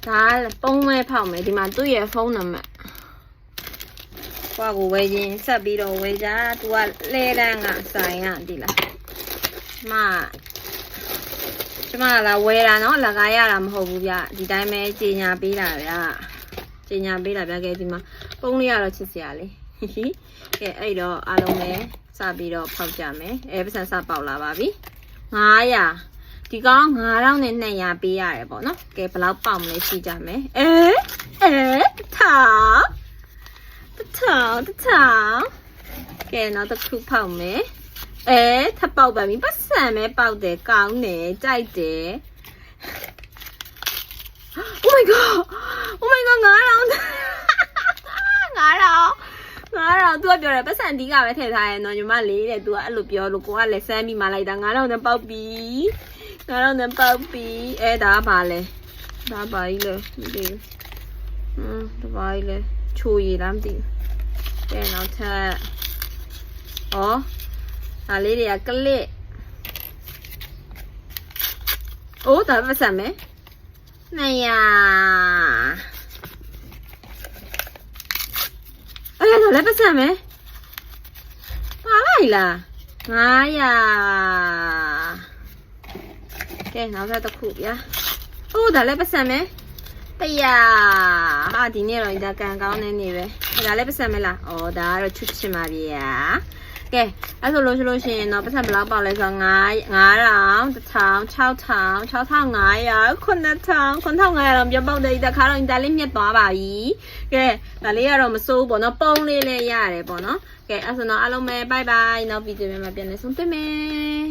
ဒါပုံးမဲဖောက်မယ်ဒီမှာသူ့ရဲ့ဖုန်းနံပါတ်ကွာကိုဝယ်ခြင်းဆက်ပြီးတော့ဝယ်ကြ။ तू ကလဲတန်းကဆိုင်ကဒီလားကျမလာဝယ်တာနော်လကားရတာမဟုတ်ဘူးဗျဒီတိုင်းပဲကြေညာပေးတာဗျကြေညာပေးတာဗျကဲဒီမှာပုံးလေးကတော့ချစ်စရာလေးကဲအဲ့တော့အားလုံးပဲစပြီးတော့ဖောက်ကြမယ်ပတ်စံစပေါက်လာပါပြီ900ဒီကောင်9200ပေးရတယ်ပေါ့နော်ကဲဘယ်လောက်ပေါက်မလဲရှိကြမယ်ထောင်ကဲနောက်တစ်ခုဖောက်မယ်ထပ်ပေါက်ပါပြီပတ်စံပဲပေါက်တယ်ကောင်းတယ်ကြိုက်တယ် Oh my god 9000 तू ကပြောတယ်ပတ်စံဒီကပဲထည့်ထားရဲနော်ညီမလေးတဲ့ तू ကအဲ့လိုပြောလို့ကိုကလည်းစမ်းပြီးမှလိုက်တာ9000နဲ့ပေါက်ပြီဒါကဘာလဲဒါဘာကြီးလဲမသိဘူးဒါဘာကြီးလဲချိုးရည်လားမသိဘူးကဲနောက်ထပ်ဒါလေးတွေကကလစ်ဒါပတ်စံမယ်200ဒါလည်းပတ်စံမယ်ပါလိုက်လား900ကဲနောက်ထပ်တစ်ခုဗျာဒါလည်းပတ်စံမယ်100ဒီနေ့တော့ဒါကန်ကောင်းနေနေပဲဒါလည်းပတ်စံမယ်လားဒါကတော့ချွတ်ချင်ပါဗျာကဲအဲ့ဆိုလို့ရှိရင်တော့ပတ်စံဘယ်လောက်ပေါက်လဲဆိုတော့9000 1000 6500 9500တော့ပြပေါက်တယ်ဒီခါတော့ဒါလေးမြတ်သွားပါပြီကဲဒါလေးကတော့မစိုးဘူးပေါ့နော်ပုံးလေးလည်းရတယ်ပေါ့နော်ကဲအဲ့ဆိုတော့အားလုံးပဲ bye bye နောက်ဗီဒီယိုမှာပြန်လည်ဆုံတွေ့မယ်